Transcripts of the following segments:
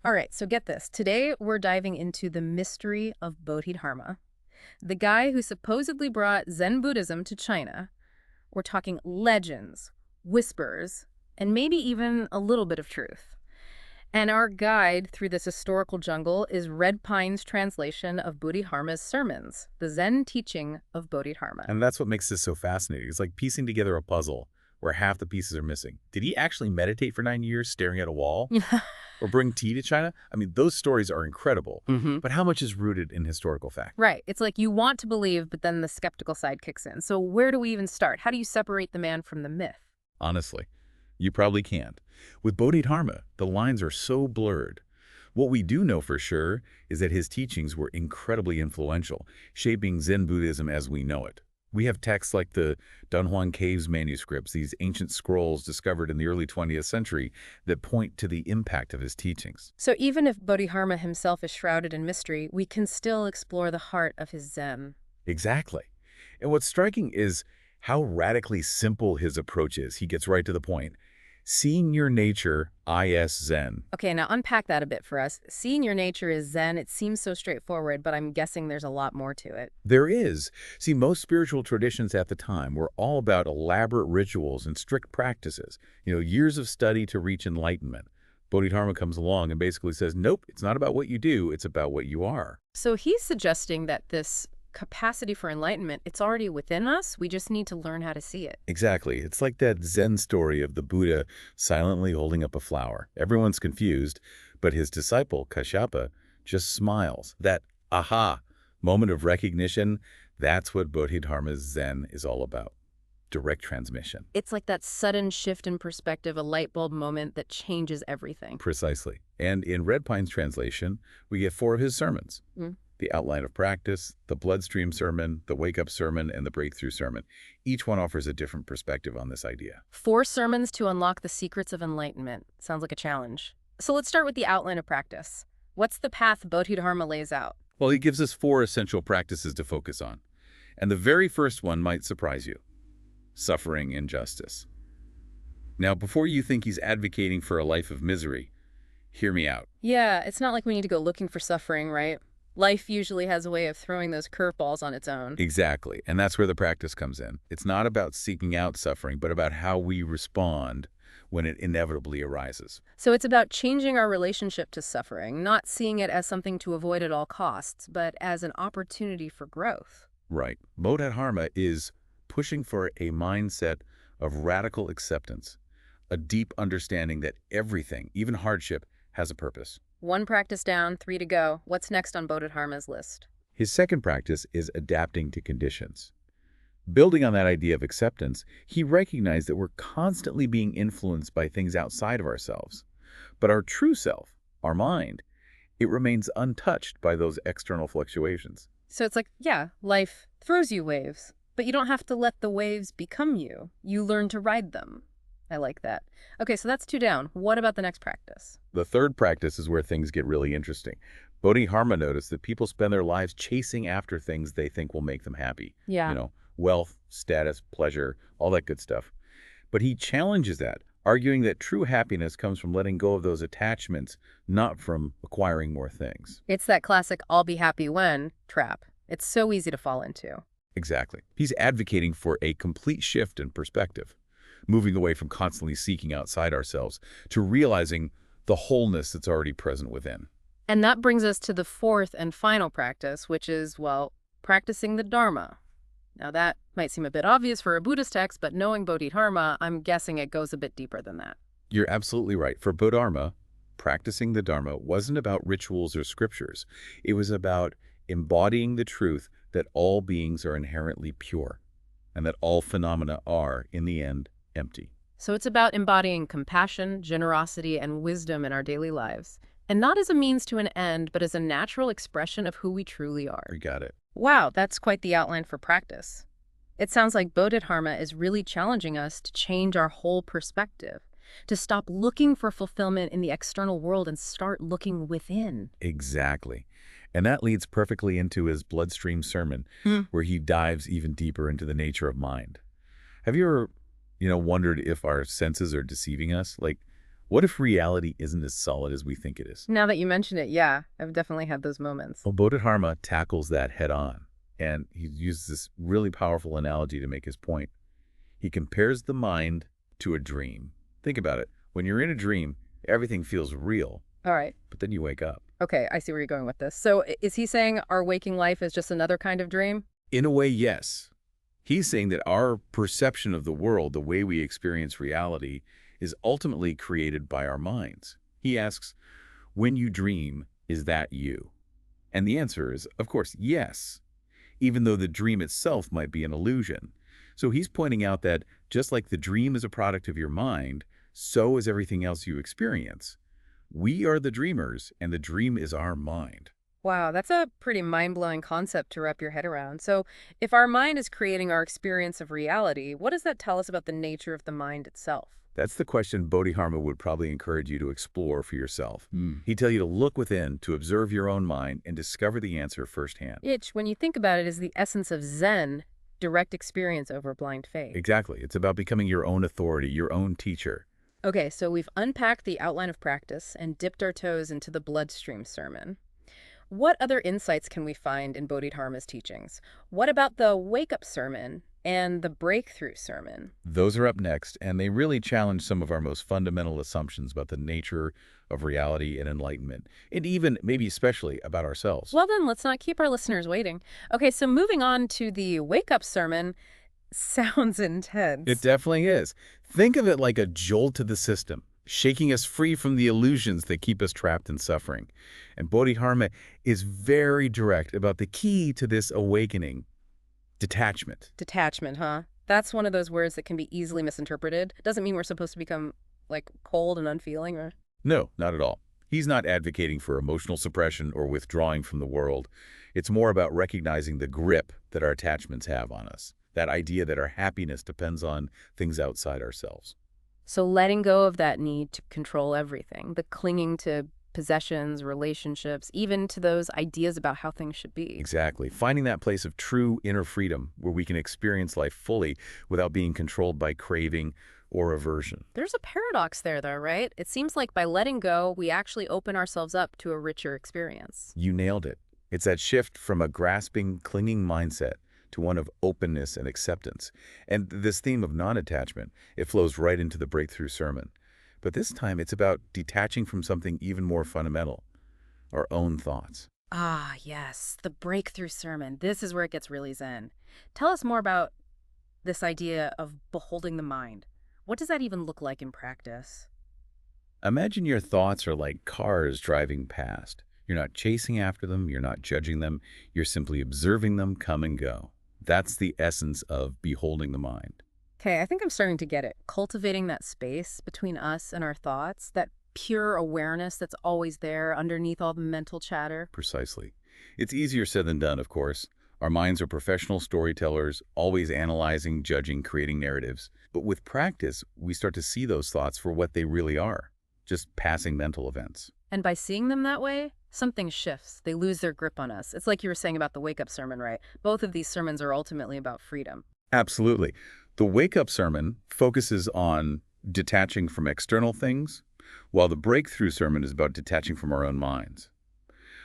All right, so get this. Today, we're diving into the mystery of Bodhidharma, the guy who supposedly brought Zen Buddhism to China. We're talking legends, whispers, and maybe even a little bit of truth. And our guide through this historical jungle is Red Pine's translation of Bodhidharma's sermons, the Zen teaching of Bodhidharma. And that's what makes this so fascinating. It's like piecing together a puzzle where half the pieces are missing. Did he actually meditate for 9 years staring at a wall? Or bring tea to China? I mean, those stories are incredible. hmm But how much is rooted in historical fact? Right. It's like you want to believe, but then the skeptical side kicks in. So where do we even start? How do you separate the man from the myth? Honestly, you probably can't. With Bodhidharma, the lines are so blurred. What we do know for sure is that his teachings were incredibly influential, shaping Zen Buddhism as we know it. We have texts like the Dunhuang Caves manuscripts, these ancient scrolls discovered in the early 20th century that point to the impact of his teachings. So even if Bodhidharma himself is shrouded in mystery, we can still explore the heart of his Zen. Exactly. And what's striking is how radically simple his approach is. He gets right to the point. Seeing your nature, is Zen. Okay, now unpack that a bit for us. Seeing your nature is Zen. It seems so straightforward, but I'm guessing there's a lot more to it. There is. See, most spiritual traditions at the time were all about elaborate rituals and strict practices, years of study to reach enlightenment. Bodhidharma comes along and basically says, nope, it's not about what you do, it's about what you are. So he's suggesting that this capacity for enlightenment, it's already within us. We just need to learn how to see it. Exactly. It's like that Zen story of the Buddha silently holding up a flower. Everyone's confused, but his disciple, Kashyapa, just smiles. That aha moment of recognition, that's what Bodhidharma's Zen is all about. Direct transmission. It's like that sudden shift in perspective, a light bulb moment that changes everything. Precisely. And in Red Pine's translation, we get 4 of his sermons. Mm. The outline of practice, the bloodstream sermon, the wake-up sermon, and the breakthrough sermon. Each one offers a different perspective on this idea. 4 sermons to unlock the secrets of enlightenment. Sounds like a challenge. So let's start with the outline of practice. What's the path Bodhidharma lays out? Well, he gives us 4 essential practices to focus on. And the very first one might surprise you. Suffering and justice. Now, before you think he's advocating for a life of misery, hear me out. Yeah, it's not like we need to go looking for suffering, right? Life usually has a way of throwing those curveballs on its own. Exactly. And that's where the practice comes in. It's not about seeking out suffering, but about how we respond when it inevitably arises. So it's about changing our relationship to suffering, not seeing it as something to avoid at all costs, but as an opportunity for growth. Right. Bodhidharma is pushing for a mindset of radical acceptance, a deep understanding that everything, even hardship, has a purpose. 1 practice down, 3 to go. What's next on Bodhidharma's list? His second practice is adapting to conditions. Building on that idea of acceptance, he recognized that we're constantly being influenced by things outside of ourselves. But our true self, our mind, it remains untouched by those external fluctuations. So it's like, yeah, life throws you waves, but you don't have to let the waves become you. You learn to ride them. I like that. Okay, so that's 2 down. What about the next practice? The third practice is where things get really interesting. Bodhidharma noticed that people spend their lives chasing after things they think will make them happy. Yeah. Wealth, status, pleasure, all that good stuff. But he challenges that, arguing that true happiness comes from letting go of those attachments, not from acquiring more things. It's that classic "I'll be happy when" trap. It's so easy to fall into. Exactly. He's advocating for a complete shift in perspective, moving away from constantly seeking outside ourselves to realizing the wholeness that's already present within. And that brings us to the 4th and final practice, which is, well, practicing the Dharma. Now that might seem a bit obvious for a Buddhist text, but knowing Bodhidharma, I'm guessing it goes a bit deeper than that. You're absolutely right. For Bodhidharma, practicing the Dharma wasn't about rituals or scriptures. It was about embodying the truth that all beings are inherently pure and that all phenomena are, in the end, empty. So it's about embodying compassion, generosity, and wisdom in our daily lives. And not as a means to an end, but as a natural expression of who we truly are. You got it. Wow, that's quite the outline for practice. It sounds like Bodhidharma is really challenging us to change our whole perspective, to stop looking for fulfillment in the external world and start looking within. Exactly. And that leads perfectly into his bloodstream sermon, where he dives even deeper into the nature of mind. Have you ever, wondered if our senses are deceiving us? Like, What if reality isn't as solid as we think it is? Now that you mention it, yeah, I've definitely had those moments. Well, Bodhidharma tackles that head on, and he uses this really powerful analogy to make his point. He compares the mind to a dream. Think about it. When you're in a dream, everything feels real, All right. but then you wake up. Okay, I see where you're going with this. So is he saying our waking life is just another kind of dream? In a way, yes. He's saying that our perception of the world, the way we experience reality, is ultimately created by our minds. He asks, when you dream, is that you? And the answer is, of course, yes, even though the dream itself might be an illusion. So he's pointing out that just like the dream is a product of your mind, so is everything else you experience. We are the dreamers, and the dream is our mind. Wow, that's a pretty mind-blowing concept to wrap your head around. So if our mind is creating our experience of reality, what does that tell us about the nature of the mind itself? That's the question Bodhidharma would probably encourage you to explore for yourself. He'd tell you to look within, to observe your own mind, and discover the answer firsthand. Which, when you think about it, is the essence of Zen, direct experience over blind faith. Exactly. It's about becoming your own authority, your own teacher. Okay, so we've unpacked the outline of practice and dipped our toes into the bloodstream sermon. What other insights can we find in Bodhidharma's teachings? What about the wake-up sermon and the breakthrough sermon? Those are up next, and they really challenge some of our most fundamental assumptions about the nature of reality and enlightenment, and even, maybe especially, about ourselves. Well then, let's not keep our listeners waiting. Okay, so moving on to the wake-up sermon sounds intense. It definitely is. Think of it like a jolt to the system, shaking us free from the illusions that keep us trapped in suffering. And Bodhidharma is very direct about the key to this awakening: detachment. Detachment, huh? That's one of those words that can be easily misinterpreted. Doesn't mean we're supposed to become, like, cold and unfeeling, or... No, not at all. He's not advocating for emotional suppression or withdrawing from the world. It's more about recognizing the grip that our attachments have on us, that idea that our happiness depends on things outside ourselves. So letting go of that need to control everything, the clinging to possessions, relationships, even to those ideas about how things should be. Exactly. Finding that place of true inner freedom where we can experience life fully without being controlled by craving or aversion. There's a paradox there, though, right? It seems like by letting go, we actually open ourselves up to a richer experience. You nailed it. It's that shift from a grasping, clinging mindset to one of openness and acceptance. And this theme of non-attachment, it flows right into the breakthrough sermon. But this time, it's about detaching from something even more fundamental: our own thoughts. Ah, yes, the breakthrough sermon. This is where it gets really Zen. Tell us more about this idea of beholding the mind. What does that even look like in practice? Imagine your thoughts are like cars driving past. You're not chasing after them, you're not judging them, you're simply observing them come and go. That's the essence of beholding the mind. Okay, I think I'm starting to get it. Cultivating that space between us and our thoughts, that pure awareness that's always there underneath all the mental chatter. Precisely. It's easier said than done, of course. Our minds are professional storytellers, always analyzing, judging, creating narratives. But with practice, we start to see those thoughts for what they really are: just passing mental events. And by seeing them that way, something shifts. They lose their grip on us. It's like you were saying about the wake-up sermon, right? Both of these sermons are ultimately about freedom. Absolutely. The wake-up sermon focuses on detaching from external things, while the breakthrough sermon is about detaching from our own minds.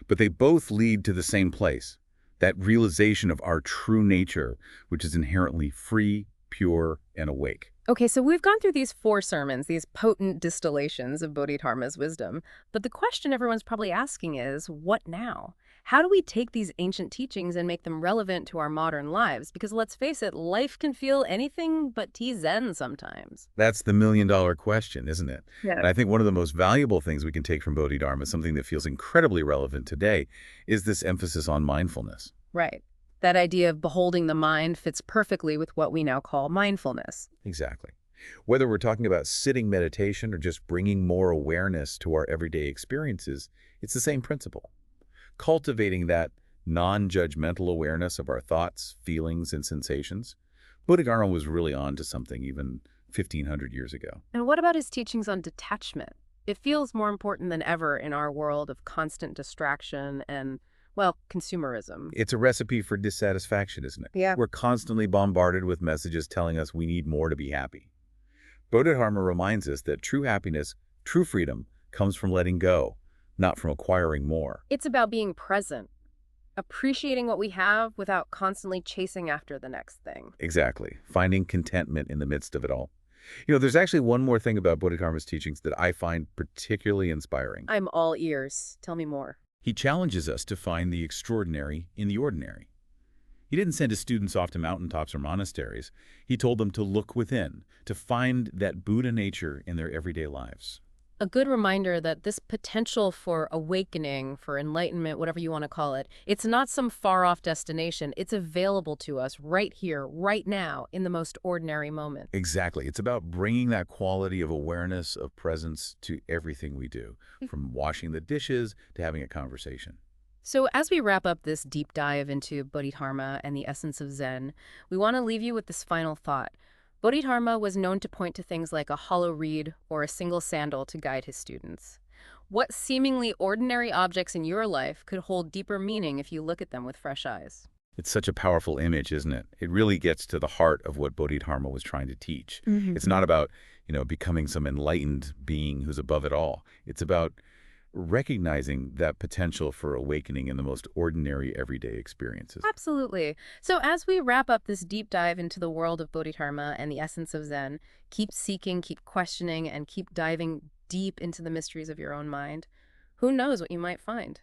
But they both lead to the same place: that realization of our true nature, which is inherently free, pure, and awake. Okay, so we've gone through these 4 sermons, these potent distillations of Bodhidharma's wisdom. But the question everyone's probably asking is, what now? How do we take these ancient teachings and make them relevant to our modern lives? Because let's face it, life can feel anything but Zen sometimes. That's the million-dollar question, isn't it? Yeah. And I think one of the most valuable things we can take from Bodhidharma, something that feels incredibly relevant today, is this emphasis on mindfulness. Right. That idea of beholding the mind fits perfectly with what we now call mindfulness. Exactly. Whether we're talking about sitting meditation or just bringing more awareness to our everyday experiences, it's the same principle. Cultivating that non-judgmental awareness of our thoughts, feelings, and sensations. Bodhidharma was really on to something even 1,500 years ago. And what about his teachings on detachment? It feels more important than ever in our world of constant distraction and, well, consumerism. It's a recipe for dissatisfaction, isn't it? Yeah. We're constantly bombarded with messages telling us we need more to be happy. Bodhidharma reminds us that true happiness True freedom comes from letting go, not from acquiring more. It's about being present, appreciating what we have without constantly chasing after the next thing. Exactly. Finding contentment in the midst of it all. There's actually one more thing about Bodhidharma's teachings that I find particularly inspiring. I'm all ears. Tell me more. He challenges us to find the extraordinary in the ordinary. He didn't send his students off to mountaintops or monasteries. He told them to look within, to find that Buddha nature in their everyday lives. A good reminder that this potential for awakening, for enlightenment, whatever you want to call it, it's not some far-off destination. It's available to us right here, right now, in the most ordinary moment. Exactly. It's about bringing that quality of awareness, of presence to everything we do, from washing the dishes to having a conversation. So as we wrap up this deep dive into Bodhidharma and the essence of Zen, we want to leave you with this final thought. Bodhidharma was known to point to things like a hollow reed or a single sandal to guide his students. What seemingly ordinary objects in your life could hold deeper meaning if you look at them with fresh eyes? It's such a powerful image, isn't it? It really gets to the heart of what Bodhidharma was trying to teach. It's not about, becoming some enlightened being who's above it all. It's about recognizing that potential for awakening in the most ordinary everyday experiences. Absolutely. So as we wrap up this deep dive into the world of Bodhidharma and the essence of Zen, keep seeking, keep questioning, and keep diving deep into the mysteries of your own mind. Who knows what you might find?